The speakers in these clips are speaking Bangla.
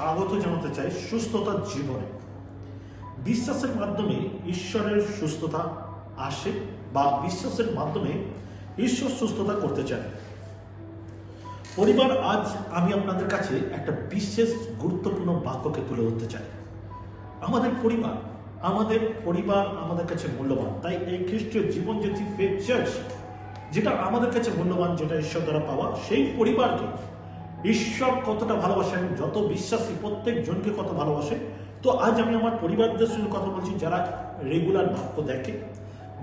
স্বাগত জানাতে চাই সুস্থতার জীবনে। বিশ্বাসের মাধ্যমে ঈশ্বরের সুস্থতা আসে বা বিশ্বাসের মাধ্যমে ঈশ্বর সুস্থতা করতে চান। পরিবার, আজ আমি আপনাদের কাছে একটা বিশেষ গুরুত্বপূর্ণ বাক্যকে তুলে ধরতে চাই। আমাদের পরিবার আমাদের কাছে মূল্যবান। তাই এই খ্রিস্টীয় জীবন জ্যোতি ফেথ চার্চ যেটা আমাদের কাছে মূল্যবান, যেটা ঈশ্বর দ্বারা পাওয়া, সেই পরিবারকে ঈশ্বর কতটা ভালোবাসেন, যত বিশ্বাসী প্রত্যেক জনকে কত ভালোবাসে। তো আজ আমি আমার পরিবারদের সঙ্গে কথা বলছি, যারা রেগুলার বাক্য দেখে,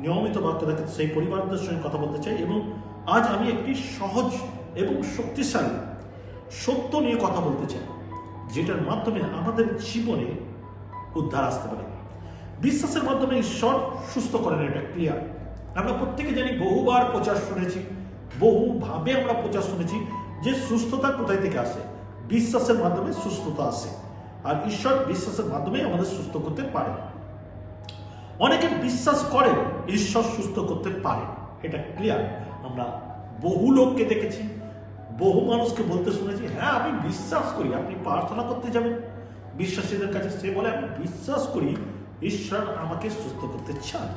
নিয়মিত বাক্য দেখে, সেই পরিবারদের সঙ্গে কথা বলতে চাই। এবং আজ আমি একটি সহজ এবং শক্তিশালী সত্য নিয়ে কথা বলতে চাই, যেটার মাধ্যমে আমাদের জীবনে উদ্ধার আসতে পারে। বিশ্বাসের মাধ্যমে ঈশ্বর সুস্থ করেন, এটা ক্লিয়ার। আমরা প্রত্যেকে জানি, বহুবার প্রচার শুনেছি, বহুভাবে আমরা প্রচার শুনেছি যে সুস্থতা কোথায় থেকে আসে। বিশ্বাসের মাধ্যমে সুস্থতা আসে, আর ঈশ্বর বিশ্বাসের মাধ্যমে আমাদের সুস্থ করতে পারে। অনেকে বিশ্বাস করেন ঈশ্বর সুস্থ করতে পারে, এটা ক্লিয়ার। আমরা বহু লোককে দেখেছি, বহু মানুষকে বলতে শুনেছি, হ্যাঁ আমি বিশ্বাস করি। আপনি প্রার্থনা করতে যাবেন বিশ্বাসীদের কাছে, সে বলে আমি বিশ্বাস করি ঈশ্বর আমাকে সুস্থ করতে চান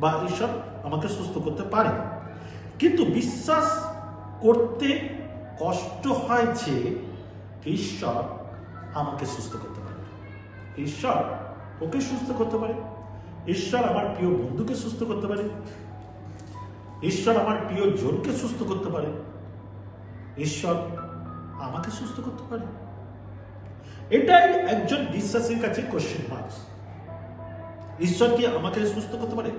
বা ঈশ্বর আমাকে সুস্থ করতে পারে। কিন্তু বিশ্বাস করতে কষ্ট হয় যে ঈশ্বর আমাকে সুস্থ করতে পারে, ঈশ্বর ওকে সুস্থ করতে পারে, ঈশ্বর আমার প্রিয় বন্ধুকে সুস্থ করতে পারে, ঈশ্বর আমার প্রিয় জনকে সুস্থ করতে পারে, ঈশ্বর আমাকে সুস্থ করতে পারে। এটাই একজন বিশ্বাসীর কাছে কোশ্চেন মার্ক। ঈশ্বর কি আমাকে সুস্থ করতে পারে?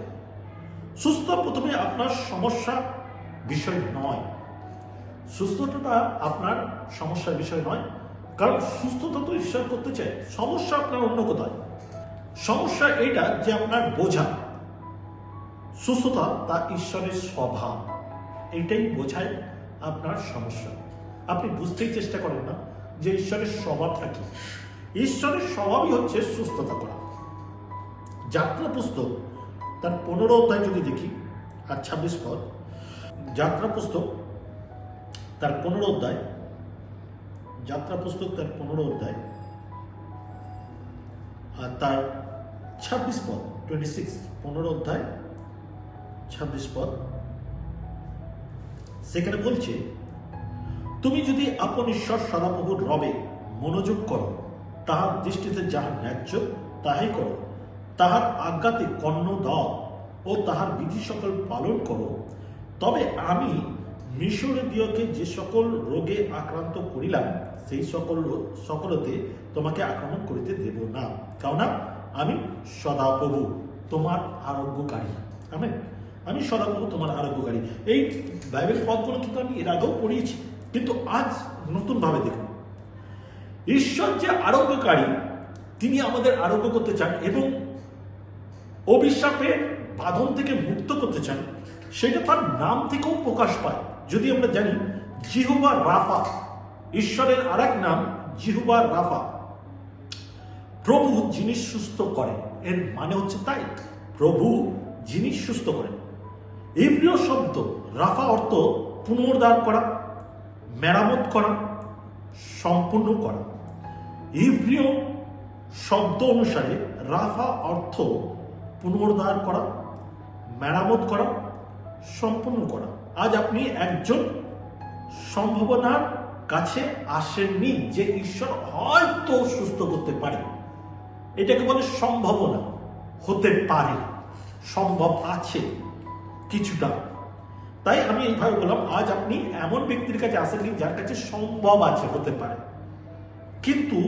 সুস্থ প্রথমে আপনার সমস্যা বিষয় নয়, সুস্থতা আপনার সমস্যার বিষয় নয়, কারণ সুস্থতা তো ঈশ্বর করতে চায়। সমস্যা আপনার অন্য কোথায়। সমস্যা এটা যে আপনার বোঝা, সুস্থতা তা ঈশ্বরের স্বভাব, এইটাই বোঝায় আপনার সমস্যা। আপনি বুঝতেই চেষ্টা করেন না যে ঈশ্বরের স্বভাবটা কি। ঈশ্বরের স্বভাবই হচ্ছে সুস্থতা করা। যাত্রা পুস্তক তার 15 অধ্যায় যদি দেখি আর 26 পদ, যাত্রা পুস্তক তার 15 অধ্যায়, যাত্রা পুস্তক তার 15 অধ্যায় আর তার 26 পদ, 26, 15 অধ্যায় 26 পদ, সেখানে বলছে, তুমি যদি আপন ঈশ্বর সদাপ্রভুর রবে মনোযোগ করো, তাহার দৃষ্টিতে যাহা ন্যায্য তাহাই করো, তাহার আজ্ঞাতে কর্ণ দাও ও তাহার বিধি সকল পালন করো, তবে আমি মিশরীয়কে যে সকল রোগে আক্রান্ত করিলাম সেই সকলতে তোমাকে আক্রমণ করিতে দেব না, কেননা আমি সদাপ্রভু তোমার আরোগ্যকারী। আমি সদাপ্রভু তোমার আরোগ্যকারী। এই বাইবেল পদগুলো কিন্তু আমি এর আগেও পড়িয়েছি, কিন্তু আজ নতুন ভাবে দেখুন, ঈশ্বর যে আরোগ্যকারী, তিনি আমাদের আরোগ্য করতে চান এবং অভিশাপের বাঁধন থেকে মুক্ত করতে চান। সেটা তার নাম থেকেও প্রকাশ পায়। যদি আমরা জানি জিহোবা রাফা, ঈশ্বরের আর এক নাম জিহোবা রাফা, প্রভু যিনি সুস্থ করেন, এর মানে হচ্ছে তাই, প্রভু যিনি সুস্থ করেন। ইব্রিয় শব্দ রাফা অর্থ পুনরুদ্ধার করা, মেরামত করা, সম্পূর্ণ করা। ইব্রিয় শব্দ অনুসারে রাফা অর্থ পুনরুদ্ধার করা, মেরামত করা, সম্পূর্ণ করা। আজ আপনি একজন সম্ভাবনার কাছে আসেননি যে ঈশ্বর হয়তো সুস্থ করতে পারে। এটাকে বলে সম্ভাবনা। হতে পারে, সম্ভব আছে কিছুটা। তাই আমি এইভাবে বললাম, আজ আপনি এমন ব্যক্তির কাছে আসেননি যার কাছে সম্ভব আছে, হতে পারে, কিন্তু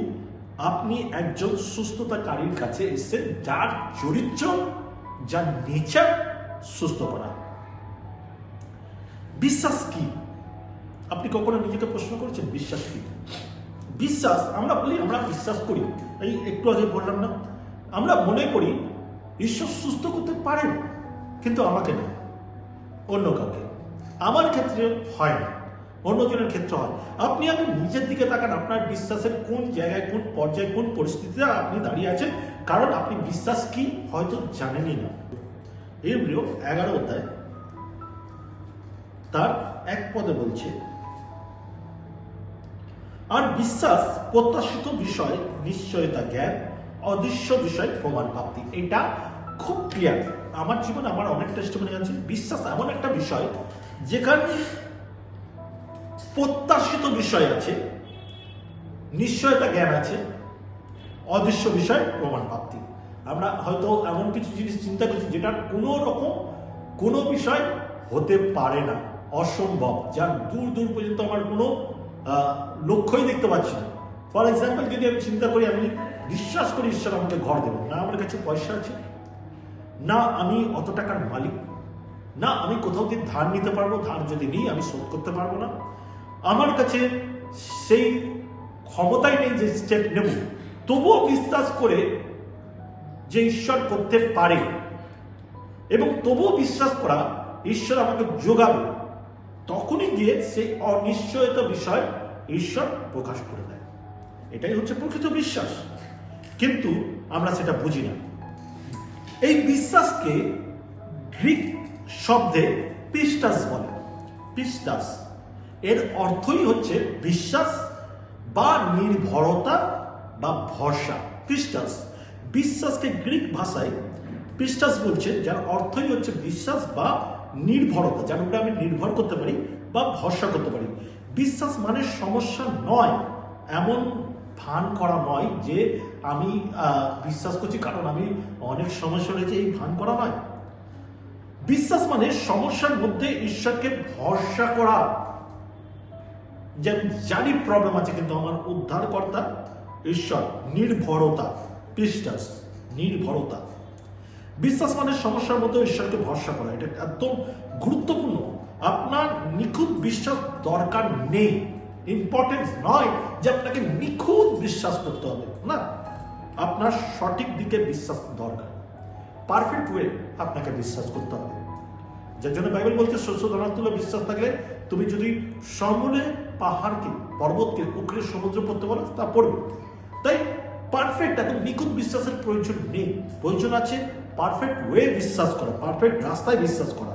আপনি একজন সুস্থতাকারীর কাছে এসেছেন যার চরিত্র, যার নেচার সুস্থ করা। বিশ্বাস কি? আপনি কখনো নিজেকে প্রশ্ন করেছেন বিশ্বাস কি? বিশ্বাস, আমরা বলি আমরা বিশ্বাস করি, এই একটু আগে বললাম না, আমরা মনে করি ঈশ্বর সুস্থ করতে পারেন, কিন্তু আমাকে না, অন্য কাউকে। আমার ক্ষেত্রে হয় না, অন্যজনের ক্ষেত্রে হয়। আপনি আগে নিজের দিকে তাকান, আপনার বিশ্বাসের কোন জায়গায়, কোন পর্যায়ে, কোন পরিস্থিতিতে আপনি দাঁড়িয়ে আছেন, কারণ আপনি বিশ্বাস কি হয়তো জানেনই না। ইব্রিয় 11 অধ্যায় তার 1 পদে বলছে, আর বিশ্বাস প্রত্যাশিত বিষয় নিশ্চয়তা জ্ঞান, অদৃশ্য বিষয় প্রমাণ প্রাপ্তি। এটা খুব ক্লিয়ার। আমার জীবনে আমার অনেক টেস্টিমনি আছে। বিশ্বাস এমন একটা বিষয় যেখানে প্রত্যাশিত বিষয় আছে, নিশ্চয়তা জ্ঞান আছে, অদৃশ্য বিষয় প্রমাণ প্রাপ্তি। আমরা হয়তো এমন কিছু জিনিস চিন্তা করছি যেটা কোনো বিষয় হতে পারে না, অসম্ভব, যার দূর দূর পর্যন্ত আমার কোনো লক্ষ্যই দেখতে পাচ্ছি না। ফর এক্সাম্পল, যদি আমি চিন্তা করি, আমি বিশ্বাস করি ঈশ্বর আমাকে ঘর দেবেন, না আমার কাছে পয়সা আছে, না আমি অত টাকার মালিক, না আমি কোথাও দিয়ে ধার নিতে পারবো, ধার যদি নিই আমি শোধ করতে পারবো না, আমার কাছে সেই ক্ষমতাই নেই যে স্টেপ নেব, তবুও বিশ্বাস করে যে ঈশ্বর করতে পারে এবং তবুও বিশ্বাস করা ঈশ্বর আমাকে যোগাবে, তখনই গিয়ে সেই অনিশ্চয়তা বিষয় ঈশ্বর প্রকাশ করে দেয়। এটাই হচ্ছে প্রকৃত বিশ্বাস, কিন্তু আমরা সেটা বুঝি না। এই বিশ্বাসকে গ্রিক শব্দে পিস্টাস বলে। পিস্টাস এর অর্থই হচ্ছে বিশ্বাস বা নির্ভরতা বা ভরসা। পিস্টাস, বিশ্বাসকে গ্রিক ভাষায় পিস্টাস বলছে, যার অর্থই হচ্ছে বিশ্বাস বা নির্ভরতা, যার উপরে আমি নির্ভর করতে পারি বা ভরসা করতে পারি। বিশ্বাস মানে সমস্যা নয়, এমন ভান করা নয় যে আমি বিশ্বাস করছি কারণ আমি অনেক সমস্যা রয়েছে, এই ভান করা নয়। বিশ্বাস মানে সমস্যার মধ্যে ঈশ্বরকে ভরসা করা, যে জানি প্রবলেম আছে কিন্তু আমার উদ্ধারকর্তা ঈশ্বর। নির্ভরতা, পিস্টাস, নির্ভরতা। বিশ্বাস মানে সমস্যার মধ্যে ঈশ্বরকে ভরসা করা, এটা একদম গুরুত্বপূর্ণ। আপনার নিখুঁত বিশ্বাস দরকার নেই, ইম্পর্টেন্স নয় যে আপনাকে নিখুঁত বিশ্বাস করতে হবে, না, আপনার সঠিক দিকে বিশ্বাস দরকার, পারফেক্ট ওয়ে আপনাকে বিশ্বাস করতে হবে। যার জন্য বাইবেল বলছে, শস্য দানার তুলে বিশ্বাস থাকলে তুমি যদি সমূলে পাহাড়কে, পর্বতকে উকড়ে সমুদ্র পড়তে বলো, তা পড়বে। তাই পারফেক্ট, একদম নিখুঁত বিশ্বাসের প্রয়োজন নেই, প্রয়োজন আছে পারফেক্ট ওয়ে বিশ্বাস করা, পারফেক্ট রাস্তায় বিশ্বাস করা।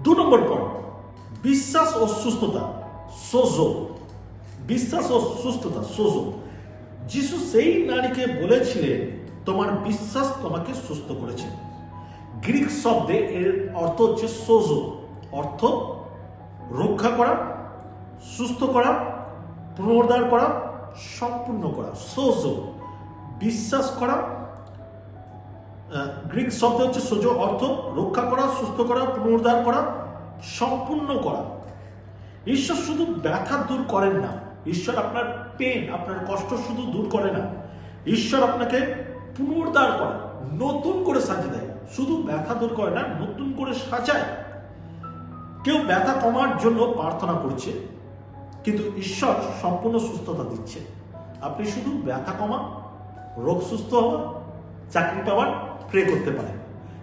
2 নম্বর পয়েন্ট, বিশ্বাস ও সুস্থতা, সোজো। বিশ্বাস ও সুস্থতা, সোজো। যিশু সেই নারীকে বলেছিলেন, তোমার বিশ্বাস তোমাকে সুস্থ করেছে। গ্রিক শব্দে এর অর্থ হচ্ছে সোজো, অর্থ রক্ষা করা, সুস্থ করা, পুনরুদ্ধার করা, সম্পূর্ণ করা। সোজো, বিশ্বাস করা। গ্রিক শব্দ হচ্ছে সোজো, অর্থ রক্ষা করা, সুস্থ করা, পুনরুদ্ধার করা, সম্পূর্ণ করা। ঈশ্বর শুধু ব্যথা দূর করেন না, ঈশ্বর আপনার পেন, আপনার কষ্ট শুধু দূর করে না, ঈশ্বর আপনাকে পুনরুদ্ধার করে, নতুন করে সাজিয়ে দেয়। শুধু ব্যথা দূর করে না, নতুন করে সাজায়। কেউ ব্যথা কমার জন্য প্রার্থনা করছে, কিন্তু ঈশ্বর সম্পূর্ণ সুস্থতা দিচ্ছে। আপনি শুধু ব্যথা কমা, রোগ সুস্থ হওয়া, চাকরি পাওয়ার প্রে করতে পারেন,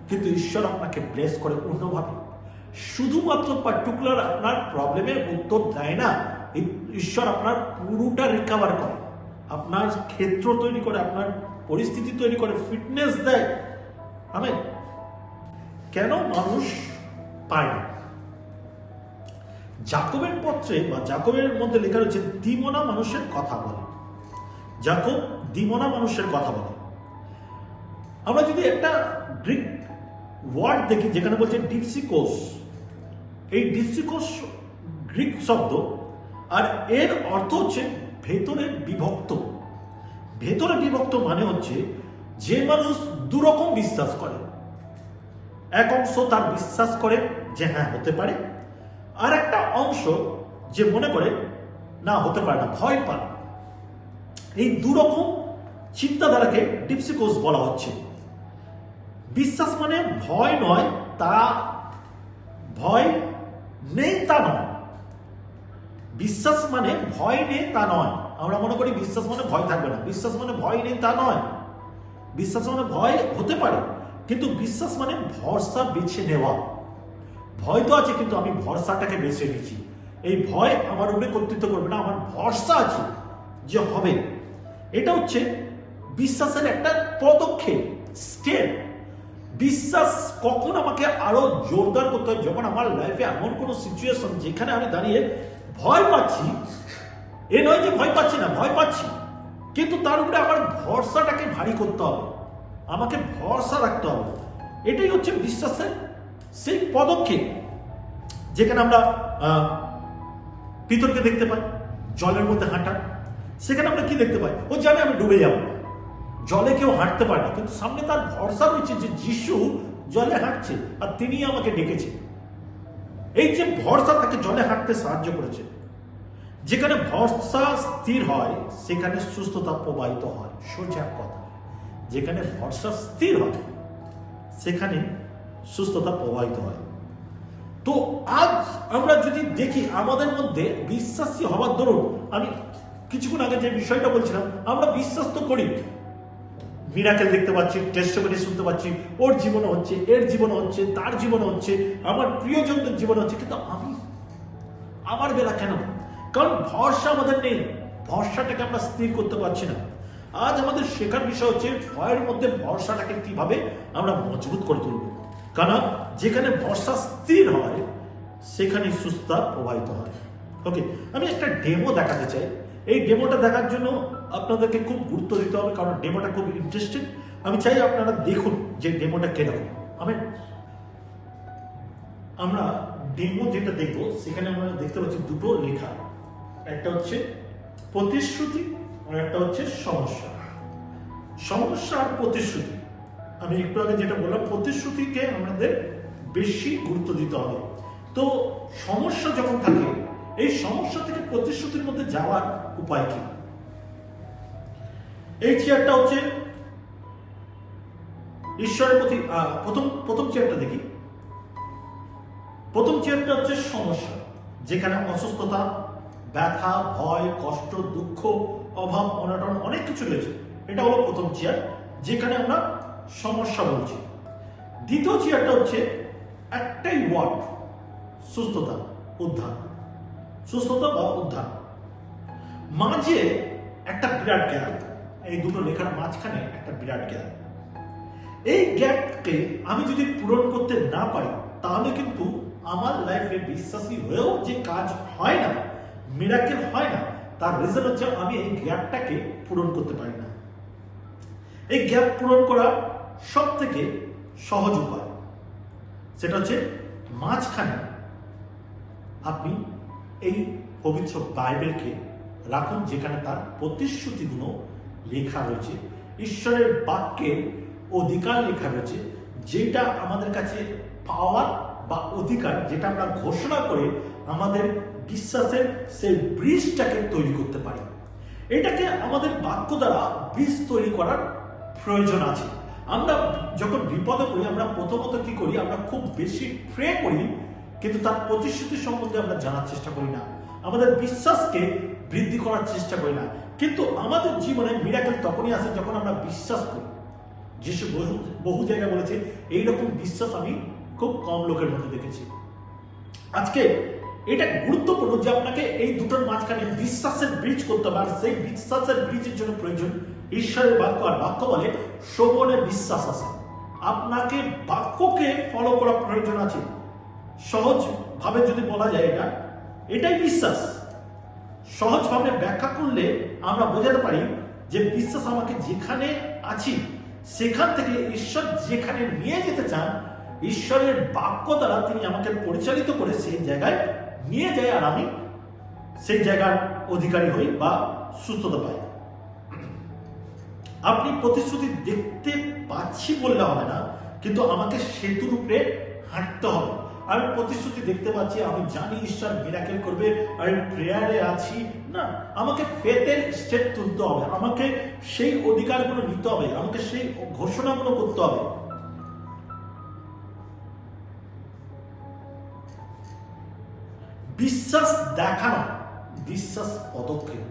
কিন্তু ঈশ্বর আপনাকে ব্লেস করে অন্যভাবে। শুধুমাত্র পার্টিকুলার আপনার প্রবলেমের উত্তর দেয় না, ঈশ্বর আপনার পুরোটা রিকভার করে, আপনার ক্ষেত্র তৈরি করে, আপনার পরিস্থিতি তৈরি করে, ফিটনেস দেয়। আমেন। কেন মানুষ পায় না? জাকবের পত্রে বা জাকবের মধ্যে লেখা রয়েছে, দ্বিমনা মানুষের কথা বলে। জাকব দ্বিমনা মানুষের কথা বলে। আমরা যদি একটা গ্রিক ওয়ার্ড দেখি যেখানে বলছে ডিপসিকোস, এই ডিপসিকোস গ্রিক শব্দ, আর এর অর্থ হচ্ছে ভেতরে বিভক্ত। ভেতরে বিভক্ত মানে হচ্ছে যে মানুষ দুরকম বিশ্বাস করে। এক অংশ তার বিশ্বাস করে যে হ্যাঁ হতে পারে, আর একটা অংশ যে মনে করে না হতে পারে না, ভয় পায়। এই দুরকম চিন্তাধারাকে ডিপসিকোস বলা হচ্ছে। বিশ্বাস মানে ভয় নয়, তা ভয় নেই তা নয়। বিশ্বাস মানে ভয় নেই তা নয়। আমরা মনে করি বিশ্বাস মানে ভয় থাকবে না, বিশ্বাস মানে ভয় নেই তা নয়। বিশ্বাস মানে ভয় হতে পারে, কিন্তু বিশ্বাস মানে ভরসা বেছে নেওয়া। ভয় তো আছে, কিন্তু আমি ভরসাটাকে বেছে নিচ্ছি। এই ভয় আমার উপরে কর্তৃত্ব করবে না, আমার ভরসা আছে যে হবে। এটা হচ্ছে বিশ্বাসের একটা পদক্ষেপ, স্টেপ। বিশ্বাস কখন আমাকে আরো জোরদার করতে হয়, যখন আমার লাইফে এমন কোনো সিচুয়েশন যেখানে আমি দাঁড়িয়ে ভয় পাচ্ছি এ নয় যে ভয় পাচ্ছি না, ভয় পাচ্ছি, কিন্তু তার উপরে আমার ভরসাটাকে ভারী করতে হবে, আমাকে ভরসা রাখতে হবে। এটাই হচ্ছে বিশ্বাসের সেই পদক্ষেপ। যেখানে আমরা পিতরকে দেখতে পাই জলের মধ্যে হাঁটা, সেখানে আমরা কি দেখতে পাই? ও জানে আমি ডুবে যাব, জলে কেউ হাঁটতে পারে না, কিন্তু সামনে তার ভরসা রয়েছে যে যিশু জলে হাঁটছে আর তিনি আমাকে ডেকেছে। এই যে ভরসা তাকে জলে হাঁটতে সাহায্য করেছে। যেখানে ভরসা স্থির হয় সেখানে সুস্থতা প্রবাহিত হয়। সোজা কথা, যেখানে ভরসা স্থির হয় সেখানে সুস্থতা প্রবাহিত হয়। তো আজ আমরা যদি দেখি আমাদের মধ্যে বিশ্বাসী হওয়ার দরুন, আমি কিছুক্ষণ আগে যে বিষয়টা বলছিলাম, আমরা বিশ্বাস তো করি, মিরাকেল দেখতে পাচ্ছি, টেস্টিমনি শুনতে পাচ্ছি, ওর জীবনে হচ্ছে, এর জীবনে হচ্ছে, তার জীবনে হচ্ছে, আমার প্রিয়জনদের জীবনে হচ্ছে, কিন্তু আমার বেলা কেন? কারণ ভরসা আমাদের নেই, ভরসাটাকে আমরা স্থির করতে পারছি না। আজ আমাদের শেখার বিষয় হচ্ছে ভয়ের মধ্যে ভরসাটাকে কিভাবে আমরা মজবুত করে তুলব। কারণ যেখানে ভরসা স্থির হয় সেখানে সুস্থতা প্রবাহিত হয়। ওকে, আমি একটা ডেমো দেখাতে চাই। এই ডেমোটা দেখার জন্য আপনাদেরকে খুব গুরুত্ব দিতে হবে, কারণ ডেমোটা খুব ইন্টারেস্টিং। আমি চাই আপনারা দেখুন যে ডেমোটা কিরকম। আমরা ডেমো যেটা দেখবো সেখানে আমরা দেখতে পাচ্ছি দুটো লেখা, একটা হচ্ছে প্রতিশ্রুতি আর একটা হচ্ছে সমস্যা। সমস্যা আর প্রতিশ্রুতি, আমি একটু আগে যেটা বললাম, প্রতিশ্রুতিকে আমাদের বেশি গুরুত্ব দিতে হবে। তো সমস্যা যখন থাকে, এই সমস্যা থেকে প্রতিশ্রুতির মধ্যে যাওয়ার উপায় কি? এই চেয়ারটা হচ্ছে ঈশ্বরের প্রতি, প্রথম চেয়ারটা দেখি। প্রথম চেয়ারটা হচ্ছে সমস্যা, যেখানে অসুস্থতা, ব্যথা, ভয়, কষ্ট, দুঃখ, অভাব, অনটন অনেক কিছু রয়েছে। এটা হলো প্রথম চেয়ার, যেখানে আমরা সমস্যা বলছি। দ্বিতীয় চেয়ারটা হচ্ছে একটাই ওয়ার্ড, সুস্থতা, উদ্ধার। সুস্থতা বা উদ্ধার, মাঝে একটা বিরাট গ্যাপ, এই দুটো লেখার মাঝখানে একটা বিরাট গ্যাপ। এই গ্যাপকে আমি যদি পূরণ করতে না পারি, তাহলে কিন্তু আমার লাইফে বিশ্বাসী হয়েও যে কাজ হয় না, মিরাকেল হয় না, তার রিজন হচ্ছে আমি এই গ্যাপটাকে পূরণ করতে পারি না। এই গ্যাপ পূরণ করা সব থেকে সহজ উপায়, সেটা হচ্ছে মাঝখানে আপনি এই পবিত্র বাইবেলকে রাখুন, যেখানে তার প্রতিশ্রুতিগুলো লেখা রয়েছে, ঈশ্বরের বাক্যের অধিকার লেখা রয়েছে, যেটা আমাদের কাছে পাওয়ার বা অধিকার, যেটা আমরা ঘোষণা করে আমাদের বিশ্বাসের সেই ব্রিজটাকে তৈরি করতে পারি। এটাকে আমাদের বাক্য দ্বারা ব্রিজ তৈরি করার প্রয়োজন আছে। আমরা যখন বিপদে পড়ি, আমরা প্রথমত কি করি? আমরা খুব বেশি প্রে করি, কিন্তু তার প্রতিশ্রুতি সম্বন্ধে আমরা জানার চেষ্টা করি না, আমাদের বিশ্বাসকে বৃদ্ধি করার চেষ্টা করি না। কিন্তু আমাদের জীবনে মিরাকেল তখনই আসে যখন আমরা বিশ্বাস করি। যিশু বহু জায়গায় বলেছে, এইরকম বিশ্বাস আমি খুব কম লোকের মধ্যে দেখেছি। আজকে এটা গুরুত্বপূর্ণ যে আপনাকে এই দুটোর মাঝখানে বিশ্বাসের ব্রিজ করতে হবে, আর সেই বিশ্বাসের ব্রিজের জন্য প্রয়োজন ঈশ্বরের বাক্য। আর বাক্য বলে শ্রবণে বিশ্বাস আছে, আপনাকে বাক্যকে ফলো করা প্রয়োজন আছে। সহজ ভাবে যদি বলা যায়, এটাই বিশ্বাস। সহজ ভাবে ব্যাখ্যা করলে আমরা বোঝাতে পারি যে বিশ্বাস আমাকে যেখানে আছি সেখান থেকে ঈশ্বর যেখানে নিয়ে যেতে চান, ঈশ্বরের বাক্য দ্বারা তিনি আমাকে পরিচালিত করে সেই জায়গায় নিয়ে যায়, আর আমি সেই জায়গার অধিকারী হই বা সুস্থতা পাই। আপনি প্রতিশ্রুতি দেখতে পাচ্ছি বললে হবে না, কিন্তু আমাকে সেতুর উপরে হাঁটতে হবে। আমি প্রতিশ্রুতি দেখতে পাচ্ছি, আমি জানি ঈশ্বর মিরাকেল করবে, আমি প্রেয়ারে আছি না, আমাকে ফেথের স্টেপ তুলতে হবে, আমাকে সেই অধিকারগুলো নিতে হবে, আমাকে সেই ঘোষণাগুলো করতে হবে। বিশ্বাস দেখানো, বিশ্বাস পদক্ষেপ।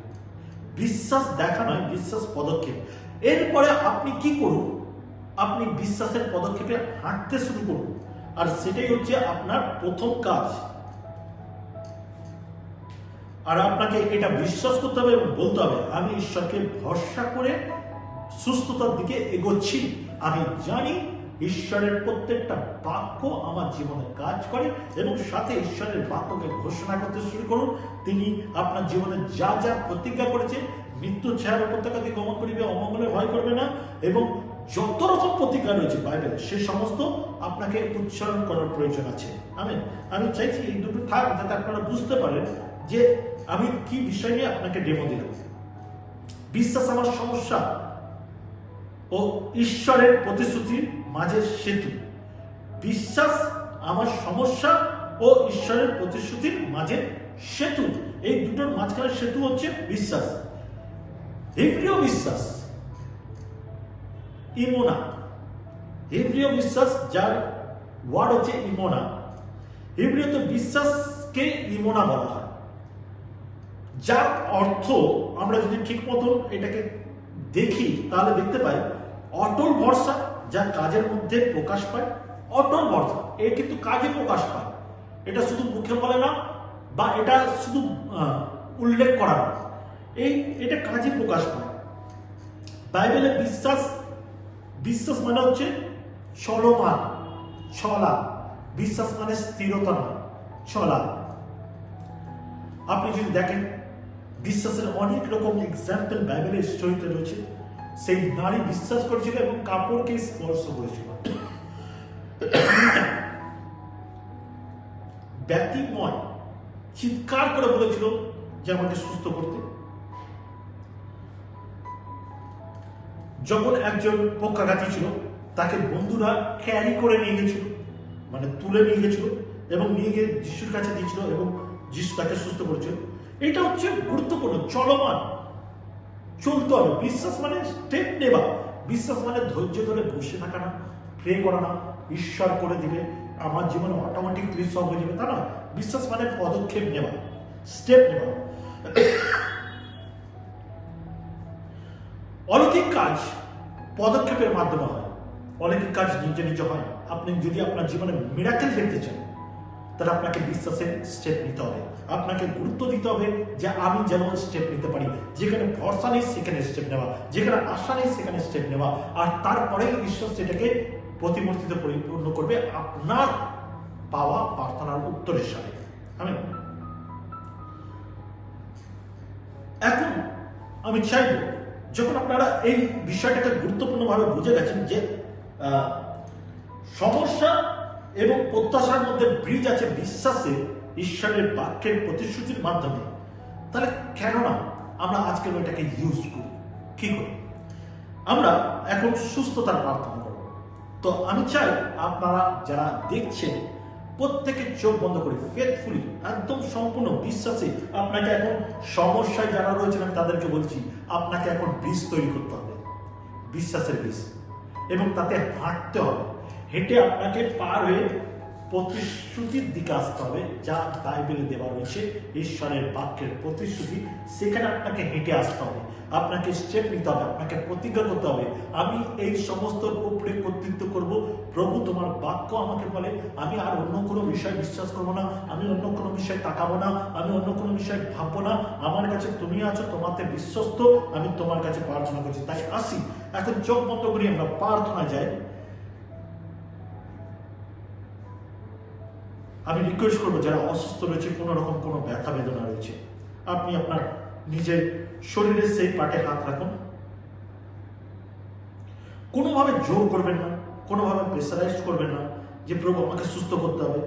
বিশ্বাস দেখানো, বিশ্বাস পদক্ষেপ। এরপরে আপনি কি করুন? আপনি বিশ্বাসের পদক্ষেপে হাঁটতে শুরু করুন, আর সেটাই হচ্ছে আপনার প্রথম কাজ। আর আপনাকে এটা বিশ্বাস করতে হবে এবং বলতে হবে, আমি ঈশ্বরকে ভরসা করে সুস্থতার দিকে এগোচ্ছি। আমি জানি ঈশ্বরের প্রত্যেকটা বাক্য আমার জীবনে কাজ করে, এবং সাথে ঈশ্বরের বাক্যকে ঘোষণা করতে শুরু করুন। তিনি আপনার জীবনে যা যা প্রতিজ্ঞা করেছে, মৃত্যুর ছায়ার উপত্যকা দিয়ে গমন করিবে, অমঙ্গলের ভয় করবে না, এবং যত রকম প্রতিজ্ঞা রয়েছে বাইবেলে সে সমস্ত আপনাকে উচ্চারণ করার প্রয়োজন আছে। আমি চাইছি এই দুটো থাক, যাতে আপনারা বুঝতে পারেন যে আমি কি বিষয় নিয়ে আপনাকে ডেমো দিলাম। বিশ্বাস আমার সমস্যা ও ঈশ্বরের প্রতিশ্রুতির মাঝে সেতু। বিশ্বাস আমার সমস্যা ও ঈশ্বরের প্রতিশ্রুতির মাঝে সেতু। এই দুটোর মাঝখানে সেতু হচ্ছে বিশ্বাস। হিব্রীয় বিশ্বাস, ইমোনা। হিব্রীয় বিশ্বাস, যার ওয়ার্ড হচ্ছে ইমোনা। হিব্রীয়তে বিশ্বাসকে ইমোনা বলা হয়, যার অর্থ আমরা যদি ঠিক মতন এটাকে দেখি তাহলে দেখতে পাই অটল ভরসা, যা কাজের মধ্যে প্রকাশ পায়। অটল ভরসা এ কিন্তু কাজে প্রকাশ পায়, এটা শুধু মুখে বলে না, বা এটা শুধু উল্লেখ করা না, এটা কাজে প্রকাশ পায়। বাইবেলে বিশ্বাস মানে হচ্ছে চলমান, চলা। বিশ্বাস মানে স্থিরতা নয়, চলা। আপনি যদি দেখেন বিশ্বাসের অনেক রকম এক্সাম্পল বাইবেলের স্টোরিতে রয়েছে। সেই নারী বিশ্বাস করেছিল এবং কাপড়কে স্পর্শ করেছিল। ব্যক্তিময় চিৎকার করে বলেছিল যে আমাকে সুস্থ করতে। যখন একজন পক্ষাঘাতী ছিল, তাকে বন্ধুরা ক্যারি করে নিয়ে গেছিল, মানে তুলে নিয়ে গেছিল এবং নিয়ে গিয়ে যিশুর কাছে দিয়েছিল, এবং যিশু তাকে সুস্থ করেছিল। এটা হচ্ছে গুরুত্বপূর্ণ, চলমান, চলতে হবে। বিশ্বাস মানে স্টেপ নেওয়া। বিশ্বাস মানে ধৈর্য ধরে বসে থাকা না, প্রে করা না, ঈশ্বর করে দিলে আমার জীবনে অটোমেটিকলি সব হয়ে যাবে, তা না। বিশ্বাস মানে পদক্ষেপ নেওয়া, স্টেপ নেওয়া। অলৌকিক কাজ পদক্ষেপের মাধ্যমে হয়, অলৌকিক কাজ নিজে নিজে হয়। আপনি যদি আপনার জীবনে মিরাকেল দেখতে চান, তাহলে আপনাকে বিশ্বাসের স্টেপ নিতে হবে। আপনাকে গুরুত্ব দিতে হবে যে আমি যেন স্টেপ নিতে পারি। যেখানে ভরসা নেই সেখানে স্টেপ নেওয়া, যেখানে আশা নেই সেখানে স্টেপ নেওয়া, আর তারপরে ঈশ্বর সেটাকে প্রতিমূর্তিতে পরিপূর্ণ করবে আপনার পাওয়া প্রার্থনার উত্তরের সাথে। এখন আমি চাইব, যখন আপনারা এই বিষয়টাকে গুরুত্বপূর্ণভাবে বুঝে গেছেন যে সমস্যা এবং প্রত্যাশার মধ্যে ব্রিজ আছে বিশ্বাসে, ঈশ্বরের বাক্যের প্রতিশ্রুতির মাধ্যমে, তাহলে কেন না আমরা আজকের এটাকে ইউজ করি? কি করি? আমরা এখন সুস্থতার প্রার্থনা করব। তো আমি চাই আপনারা যারা দেখছেন প্রত্যেকে চোখ বন্ধ করে ফেথফুলি, একদম সম্পূর্ণ বিশ্বাসে, আপনাকে এখন সমস্যায় যারা রয়েছেন আমি তাদেরকে বলছি, আপনাকে এখন বীজ তৈরি করতে হবে, বিশ্বাসের বীজ, এবং তাতে হাঁটতে হবে। হেঁটে আপনাকে পার হয়ে প্রতিশ্রুতির দিকে আসতে হবে, যা বাইবেলে দেওয়া রয়েছে, ঈশ্বরের বাক্যের প্রতিশ্রুতি। সেখানে আপনাকে হেঁটে আসতে হবে, আপনাকে স্টেপ নিতে হবে, আপনাকে প্রতিজ্ঞা করতে হবে, আমি এই সমস্ত উপরে কর্তৃত্ব করব। প্রভু তোমার বাক্য আমাকে বলে আমি আর অন্য কোনো বিষয় বিশ্বাস করবো না, আমি অন্য কোনো বিষয় তাকাবো না, আমি অন্য কোনো বিষয় ভাববো না। আমার কাছে তুমি আছো, তোমাতে বিশ্বস্ত, আমি তোমার কাছে প্রার্থনা করছি। তাই আসি, এখন চোখ বন্ধ করি, আমরা প্রার্থনায় যাই। আমি রিকোয়েস্ট করবো যারা অসুস্থ রয়েছে, কোনো রকম কোনো ব্যথা বেদনা রয়েছে, আপনি আপনার নিজের শরীরের সেই পাটে হাত রাখুন। কোনোভাবে জোর করবেন না, কোনোভাবে প্রেসারাইজ করবেন না যে প্রভু আমাকে সুস্থ করতে হবে।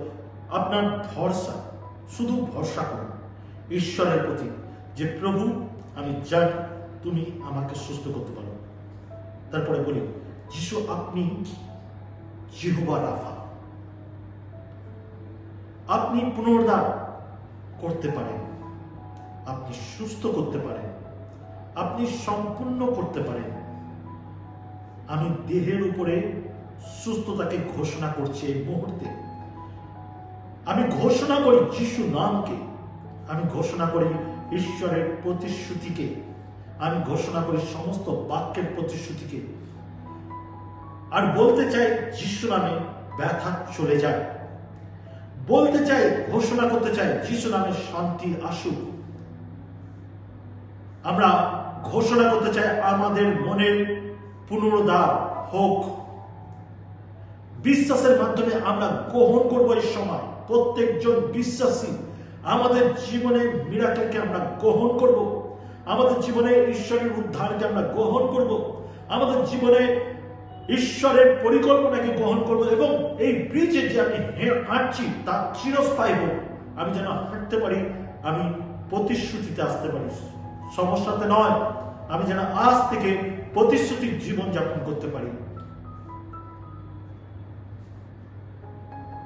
আপনার ভরসা, শুধু ভরসা করুন ঈশ্বরের প্রতি যে প্রভু আমি জানি তুমি আমাকে সুস্থ করতে পারো। তারপরে বলি, যিশু আপনি জিহোবা রাফা, আপনি পুনরুদ্ধার করতে পারেন, আপনি সুস্থ করতে পারেন, আপনি সম্পূর্ণ করতে পারেন। আমি দেহের উপরে সুস্থতাকে ঘোষণা করছি এই মুহূর্তে। আমি ঘোষণা করি যিশু নামকে, আমি ঘোষণা করি ঈশ্বরের প্রতিশ্রুতিকে, আমি ঘোষণা করি সমস্ত বাক্যের প্রতিশ্রুতিকে, আর বলতে চাই যিশু নামে ব্যথা চলে যায়। বলতে চাই, ঘোষণা করতে চাই যিশু নামে শান্তি আসুক। আমরা ঘোষণা করতে চাই আমাদের মনের পুনরুদ্ধার হোক। বিশ্বাসের মাধ্যমে আমরা গ্রহণ করব। এই সময় প্রত্যেকজন বিশ্বাসী আমাদের জীবনে মিরাকেলকে আমরা গ্রহণ করব, আমাদের জীবনে ঈশ্বরের উদ্ধারকে আমরা গ্রহণ করব, আমাদের জীবনে ঈশ্বরের পরিকল্পনাকে গ্রহণ করব, এবং এই ব্রিজে যে আমি হাঁটছি তা চিরস্থায়ী হোক। আমি যেন হাঁটতে পারি, আমি প্রতিশ্রুতিতে আসতে পারি, সমস্যাতে নয়। আমি যেন আজ থেকে প্রতিশ্রুতির জীবন যাপন করতে পারি।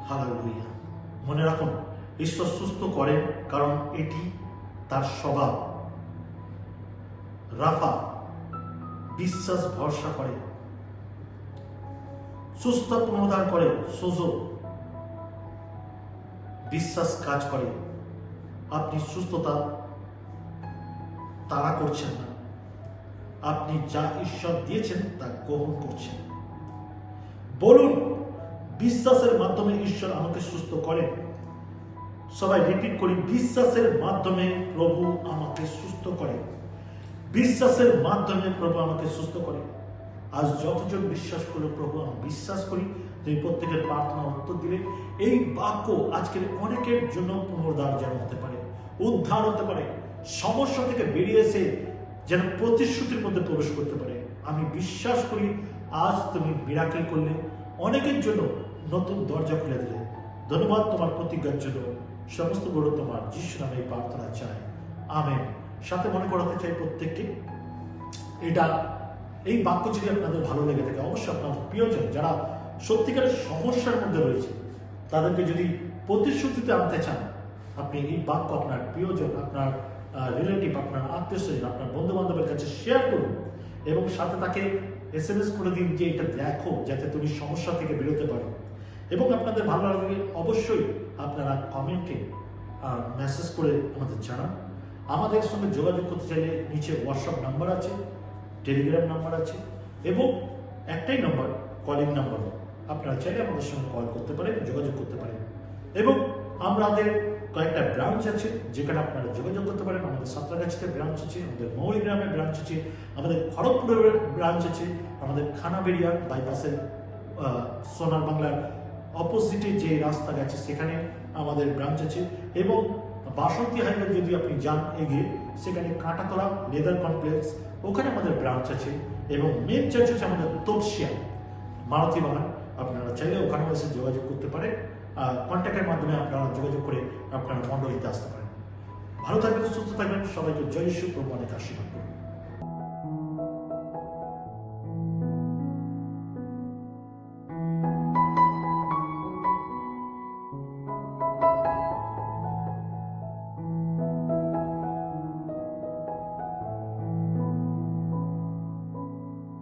হালেলুয়া। মনে রাখুন, ঈশ্বর সুস্থ করেন কারণ এটি তার স্বভাব। রাফা বিশ্বাস ভরসা করে, সুস্থ পুনরুদ্ধার করে, সোজো বিশ্বাস কাজ করে। আপনি সুস্থতা তাড়া করছেন না, আপনি যা ঈশ্বর দিয়েছেন তা গ্রহণ করছেন। বলুন, বিশ্বাসের মাধ্যমে ঈশ্বর আমাকে সুস্থ করেন। সবাই রিপিট করি, বিশ্বাসের মাধ্যমে প্রভু আমাকে সুস্থ করে। বিশ্বাসের মাধ্যমে প্রভু আমাকে সুস্থ করে। আজ যতজন বিশ্বাস করলো, প্রভু আমি বিশ্বাস করি তুমি প্রত্যেকের প্রার্থনা উত্তর দিলে এই বাক্য আজকের অনেকের জন্য পুনরুদ্ধার যেন হতে পারে, উদ্ধার হতে পারে, সমস্যা থেকে বেরিয়ে এসে যেন প্রতিশ্রুতির মধ্যে প্রবেশ করতে পারে। আমি বিশ্বাস করি আজ তুমি মিরাকেল করলে, অনেকের জন্য নতুন দরজা খুলে দিলে। ধন্যবাদ তোমার প্রতিজ্ঞার জন্য। সমস্ত গৌরব তোমার, যিশু নামে এই প্রার্থনা চাই, আমেন। সাথে মনে করাতে চাই প্রত্যেককে, এই বাক্য যদি আপনাদের ভালো লেগে থাকে, অবশ্যই আপনার প্রিয়জন যারা সত্যিকারের সমস্যার মধ্যে রয়েছে তাদেরকে যদি প্রতিশ্রুতিতে আনতে চান, আপনি এই বাক্য আপনার প্রিয়জন, আপনার রিলেটিভ, আপনার আত্মীয় স্বজন, আপনার বন্ধু বান্ধবের কাছে শেয়ার করুন, এবং সাথে তাকে SMS করে দিন যে এটা দেখো, যাতে তুমি সমস্যা থেকে বেরোতে পারো। এবং আপনাদের ভালো লাগলে অবশ্যই আপনারা কমেন্টে মেসেজ করে আমাদের জানান। আমাদের সঙ্গে যোগাযোগ করতে চাইলে নিচে হোয়াটসঅ্যাপ নাম্বার আছে, টেলিগ্রাম নাম্বার আছে, এবং একটাই নাম্বার, কলিং নাম্বার। আপনারা চাইলে আমাদের সঙ্গে কল করতে পারেন, যোগাযোগ করতে পারেন। এবং আমাদের কয়েকটা ব্রাঞ্চ আছে যেখানে আপনারা যোগাযোগ করতে পারেন। আমাদের সাঁতরাগাছিতে ব্রাঞ্চ আছে, আমাদের মৌলিগ্রামে ব্রাঞ্চ আছে, আমাদের খড়গপুরের ব্রাঞ্চ আছে, আমাদের খানাবেড়িয়া বাইপাসের সোনার বাংলার অপোজিটে যে রাস্তা গেছে সেখানে আমাদের ব্রাঞ্চ আছে, এবং বাসন্তী হাইওয়ে যদি আপনি যান এগিয়ে, সেখানে কাঁটাতলা লেদার কমপ্লেক্স, ওখানে আমাদের ব্রাঞ্চ আছে, এবং মেন চার্চ হচ্ছে আমাদের তপসিয়া মারুতি বাগান। আপনারা চাইলে ওখানে এসে যোগাযোগ করতে পারেন, কন্ট্যাক্টের মাধ্যমে আপনারা যোগাযোগ করে আপনারা মণ্ডলীতে আসতে পারেন। ভালো থাকবেন, সুস্থ থাকবেন, সবাইকে জয় শ্রী প্রভু অনেক আশীর্বাদ করুন।